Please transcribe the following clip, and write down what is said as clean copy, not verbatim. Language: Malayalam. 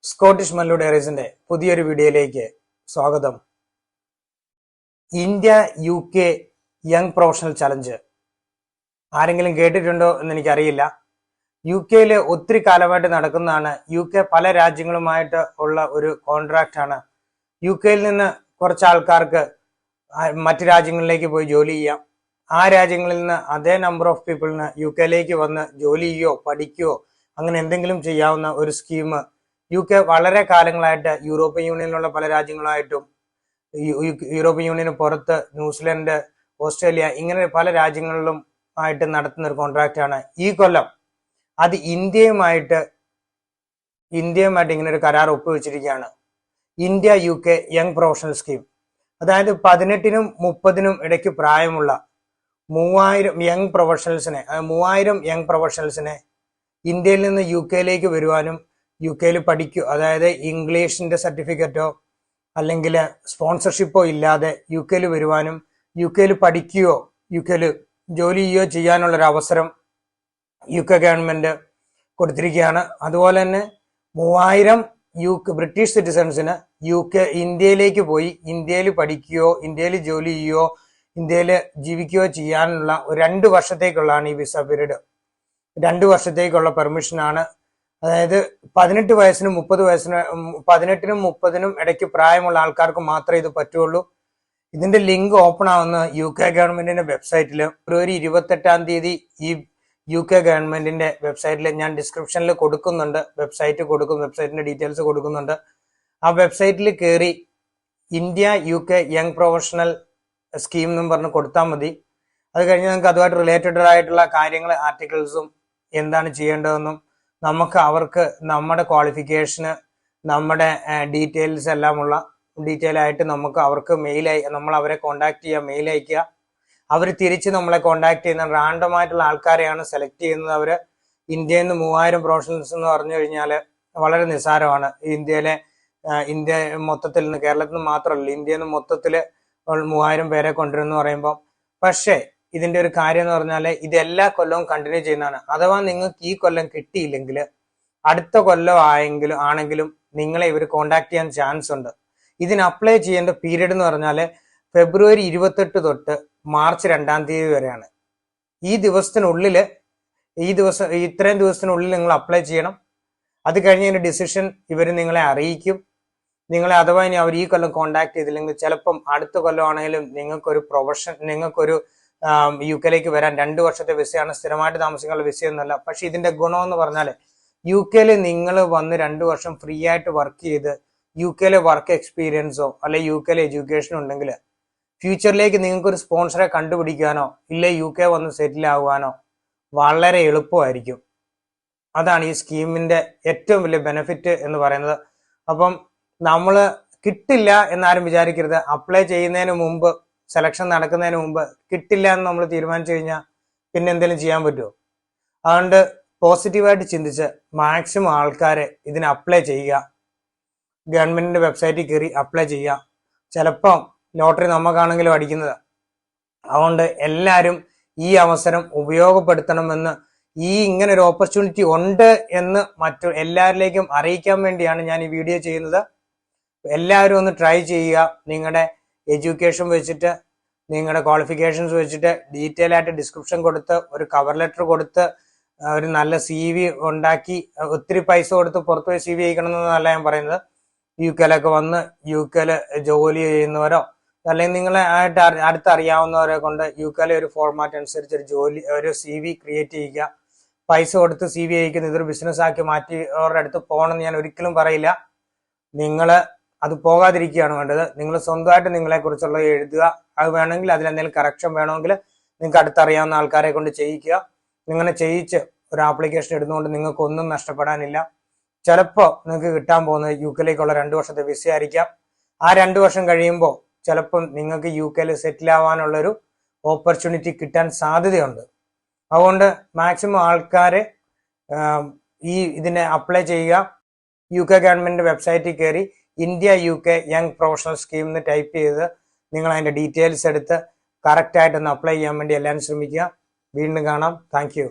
സ്കോട്ടിഷ് മല്ലു ഡയറീസിന്റെ പുതിയൊരു വീഡിയോയിലേക്ക് സ്വാഗതം. India UK young professional challenge ആരെങ്കിലും കേട്ടിട്ടുണ്ടോ എന്ന് എനിക്കറിയില്ല. UK ഒത്തിരി കാലമായിട്ട് നടക്കുന്നതാണ്. UK പല രാജ്യങ്ങളുമായിട്ട് ഉള്ള ഒരു കോൺട്രാക്റ്റ് ആണ്. UK നിന്ന് കുറച്ച് ആൾക്കാർക്ക് മറ്റു രാജ്യങ്ങളിലേക്ക് പോയി ജോലി ചെയ്യാം. ആ രാജ്യങ്ങളിൽ നിന്ന് അതേ നമ്പർ ഓഫ് പീപ്പിളിന് UK വന്ന് ജോലി ചെയ്യുകയോ പഠിക്കുകയോ അങ്ങനെ എന്തെങ്കിലും ചെയ്യാവുന്ന ഒരു സ്കീം UK വളരെ കാലങ്ങളായിട്ട് യൂറോപ്യൻ യൂണിയനിലുള്ള പല രാജ്യങ്ങളായിട്ടും യൂറോപ്യൻ യൂണിയന് പുറത്ത് ന്യൂസിലൻഡ്, ഓസ്ട്രേലിയ ഇങ്ങനെ പല രാജ്യങ്ങളിലും ആയിട്ട് നടത്തുന്ന ഒരു കോൺട്രാക്റ്റ് ആണ്. ഈ കൊല്ലം അത് ഇന്ത്യയുമായിട്ട് ഇങ്ങനെ ഒരു കരാർ ഒപ്പുവെച്ചിരിക്കുകയാണ്. India UK young professional scheme. അതായത് 18-നും 30-നും ഇടയ്ക്ക് പ്രായമുള്ള 3000 യങ് പ്രൊഫഷണൽസിനെ ഇന്ത്യയിൽ നിന്ന് UK വരുവാനും UK പഠിക്കൂ, അതായത് ഇംഗ്ലീഷിന്റെ സർട്ടിഫിക്കറ്റോ അല്ലെങ്കിൽ സ്പോൺസർഷിപ്പോ ഇല്ലാതെ UK വരുവാനും UK പഠിക്കുകയോ UK ജോലി ചെയ്യുകയോ ചെയ്യാനുള്ളൊരു അവസരം UK ഗവൺമെന്റ് കൊടുത്തിരിക്കുകയാണ്. അതുപോലെ തന്നെ 3000 ബ്രിട്ടീഷ് സിറ്റിസൺസിന് ഇന്ത്യയിലേക്ക് പോയി ഇന്ത്യയിൽ പഠിക്കുകയോ ഇന്ത്യയിൽ ജോലി ചെയ്യുകയോ ഇന്ത്യയിൽ ജീവിക്കുകയോ ചെയ്യാനുള്ള 2 വർഷത്തേക്കുള്ളതാണ് ഈ വിസ പീരീഡ്. 2 വർഷത്തേക്കുള്ള പെർമിഷനാണ്. അതായത് 18-നും 30-നും ഇടയ്ക്ക് പ്രായമുള്ള ആൾക്കാർക്ക് മാത്രമേ ഇത് പറ്റുള്ളൂ. ഇതിന്റെ ലിങ്ക് ഓപ്പൺ ആവുന്ന UK ഗവൺമെന്റിന്റെ വെബ്സൈറ്റിൽ ഫെബ്രുവരി 28 ഈ UK ഗവൺമെന്റിന്റെ വെബ്സൈറ്റിൽ ഞാൻ ഡിസ്ക്രിപ്ഷനിൽ കൊടുക്കുന്നുണ്ട്. വെബ്സൈറ്റിന്റെ ഡീറ്റെയിൽസ് കൊടുക്കുന്നുണ്ട്. ആ വെബ്സൈറ്റിൽ കയറി India UK young professional scheme എന്നും പറഞ്ഞ് കൊടുത്താൽ മതി. അത് കഴിഞ്ഞ് നമുക്ക് അതുമായിട്ട് റിലേറ്റഡ് ആയിട്ടുള്ള കാര്യങ്ങൾ, ആർട്ടിക്കിൾസും എന്താണ് ചെയ്യേണ്ടതെന്നും നമുക്ക് അവർക്ക് നമ്മുടെ ക്വാളിഫിക്കേഷന് നമ്മുടെ ഡീറ്റെയിൽസ് എല്ലാമുള്ള ഡീറ്റെയിൽ ആയിട്ട് നമുക്ക് അവർക്ക് നമ്മൾ അവരെ കോണ്ടാക്ട് ചെയ്യുക, മെയിൽ അയക്കുക. അവർ തിരിച്ച് നമ്മളെ കോണ്ടാക്ട് ചെയ്യുന്ന റാൻഡം ആയിട്ടുള്ള ആൾക്കാരെയാണ് സെലക്ട് ചെയ്യുന്നത്. അവര് ഇന്ത്യയിൽ നിന്ന് 3000 പ്രൊഫഷണൽസ് എന്ന് പറഞ്ഞു കഴിഞ്ഞാൽ വളരെ നിസ്സാരമാണ്. ഇന്ത്യ മൊത്തത്തിൽ നിന്ന്, കേരളത്തിൽ നിന്ന് മാത്രമല്ല, ഇന്ത്യയിൽ നിന്ന് മൊത്തത്തിൽ 3000 പേരെ കൊണ്ടുവരുമെന്ന് പറയുമ്പോൾ, പക്ഷേ ഇതിന്റെ ഒരു കാര്യം എന്ന് പറഞ്ഞാൽ ഇത് എല്ലാ കൊല്ലവും കണ്ടിന്യൂ ചെയ്യുന്നതാണ്. അഥവാ നിങ്ങൾക്ക് ഈ കൊല്ലം കിട്ടിയില്ലെങ്കിൽ അടുത്ത കൊല്ലം ആണെങ്കിലും നിങ്ങളെ ഇവർ കോണ്ടാക്ട് ചെയ്യാൻ ചാൻസ് ഉണ്ട്. ഇതിന് അപ്ലൈ ചെയ്യേണ്ട പീരീഡ് എന്ന് പറഞ്ഞാൽ ഫെബ്രുവരി 28 തൊട്ട് മാർച്ച് 2 വരെയാണ്. ഇത്രയും ദിവസത്തിനുള്ളിൽ നിങ്ങൾ അപ്ലൈ ചെയ്യണം. അത് കഴിഞ്ഞതിന്റെ ഡിസിഷൻ ഇവർ നിങ്ങളെ അറിയിക്കും. അഥവാ ഇനി അവർ ഈ കൊല്ലം കോണ്ടാക്ട് ചെയ്തില്ലെങ്കിൽ ചിലപ്പം അടുത്ത കൊല്ലം ആണെങ്കിലും നിങ്ങൾക്കൊരു UK വരാൻ 2 വർഷത്തെ വിസയാണ്. സ്ഥിരമായിട്ട് താമസിക്കാനുള്ള വിസയൊന്നുമല്ല. പക്ഷെ ഇതിന്റെ ഗുണം എന്ന് പറഞ്ഞാൽ UK നിങ്ങൾ വന്ന് 2 വർഷം ഫ്രീ ആയിട്ട് വർക്ക് ചെയ്ത് UK വർക്ക് എക്സ്പീരിയൻസോ അല്ലെ UK എഡ്യൂക്കേഷനോ ഉണ്ടെങ്കിൽ ഫ്യൂച്ചറിലേക്ക് നിങ്ങൾക്കൊരു സ്പോൺസറെ കണ്ടുപിടിക്കാനോ ഇല്ലെ UK വന്ന് സെറ്റിൽ ആകുവാനോ വളരെ എളുപ്പമായിരിക്കും. അതാണ് ഈ സ്കീമിന്റെ ഏറ്റവും വലിയ ബെനിഫിറ്റ് എന്ന് പറയുന്നത്. അപ്പം നമ്മൾ കിട്ടില്ല എന്നാരും വിചാരിക്കരുത്. അപ്ലൈ ചെയ്യുന്നതിന് മുമ്പ്, സെലക്ഷൻ നടക്കുന്നതിന് മുമ്പ് കിട്ടില്ല എന്ന് നമ്മൾ തീരുമാനിച്ചു കഴിഞ്ഞാൽ പിന്നെ എന്തെങ്കിലും ചെയ്യാൻ പറ്റുമോ? അതുകൊണ്ട് പോസിറ്റീവായിട്ട് ചിന്തിച്ച് മാക്സിമം ആൾക്കാരെ ഇതിന് അപ്ലൈ ചെയ്യുക. ഗവൺമെന്റിന്റെ വെബ്സൈറ്റിൽ കയറി അപ്ലൈ ചെയ്യുക. ചിലപ്പം ലോട്ടറി നമുക്കാണെങ്കിലും അടിക്കുന്നത്. അതുകൊണ്ട് എല്ലാവരും ഈ അവസരം ഉപയോഗപ്പെടുത്തണമെന്ന്, ഇങ്ങനെ ഒരു ഓപ്പർച്യൂണിറ്റി ഉണ്ട് എന്ന് എല്ലാവരിലേക്കും അറിയിക്കാൻ വേണ്ടിയാണ് ഞാൻ ഈ വീഡിയോ ചെയ്യുന്നത്. എല്ലാവരും ഒന്ന് ട്രൈ ചെയ്യുക. നിങ്ങളുടെ എഡ്യൂക്കേഷൻ വെച്ചിട്ട്, നിങ്ങളുടെ ക്വാളിഫിക്കേഷൻസ് വെച്ചിട്ട് ഡീറ്റെയിൽ ആയിട്ട് ഡിസ്ക്രിപ്ഷൻ കൊടുത്ത്, ഒരു കവർ ലെറ്റർ കൊടുത്ത്, ഒരു നല്ല CV ഉണ്ടാക്കി, ഒത്തിരി പൈസ കൊടുത്ത് പുറത്തു പോയി CV അയക്കണം എന്നല്ല ഞാൻ പറയുന്നത്. UK വന്ന് UK ജോലി ചെയ്യുന്നവരോ അല്ലെങ്കിൽ നിങ്ങളെ ആയിട്ട് അടുത്തറിയാവുന്നവരെ കൊണ്ട് UK ഒരു ഫോർമാറ്റ് അനുസരിച്ച് ഒരു CV ക്രിയേറ്റ് ചെയ്യുക. പൈസ കൊടുത്ത് CV അയക്കുന്ന ഇതൊരു ബിസിനസ് ആക്കി മാറ്റി അവരുടെ അടുത്ത് പോകണമെന്ന് ഞാൻ ഒരിക്കലും പറയില്ല. അത് പോകാതിരിക്കുകയാണ് വേണ്ടത്. നിങ്ങൾ സ്വന്തമായിട്ട് നിങ്ങളെ കുറിച്ചുള്ള എഴുതുക. അത് വേണമെങ്കിൽ അതിലെന്തെങ്കിലും കറക്ഷൻ വേണമെങ്കിൽ നിങ്ങൾക്ക് അടുത്തറിയാവുന്ന ആൾക്കാരെ കൊണ്ട് ചെയ്യിക്കുക. നിങ്ങളെ ചെയ്യിച്ച് ഒരു ആപ്ലിക്കേഷൻ ഇടുന്നതുകൊണ്ട് നിങ്ങൾക്ക് ഒന്നും നഷ്ടപ്പെടാനില്ല. ചിലപ്പോൾ നിങ്ങൾക്ക് കിട്ടാൻ പോകുന്നത് UK 2 വർഷത്തെ വിസ ആയിരിക്കാം. ആ 2 വർഷം കഴിയുമ്പോൾ ചിലപ്പം നിങ്ങൾക്ക് UK സെറ്റിൽ ആവാനുള്ളൊരു ഓപ്പർച്യൂണിറ്റി കിട്ടാൻ സാധ്യതയുണ്ട്. അതുകൊണ്ട് മാക്സിമം ആൾക്കാരെ ഇതിനെ അപ്ലൈ ചെയ്യുക. UK ഗവൺമെന്റ് വെബ്സൈറ്റിൽ കയറി India UK young professional scheme എന്ന് ടൈപ്പ് ചെയ്ത് നിങ്ങൾ അതിന്റെ ഡീറ്റെയിൽസ് എടുത്ത് കറക്റ്റ് ആയിട്ടൊന്ന് അപ്ലൈ ചെയ്യാൻ വേണ്ടി എല്ലാവരും ശ്രമിക്കുക. വീണ്ടും കാണാം. Thank you.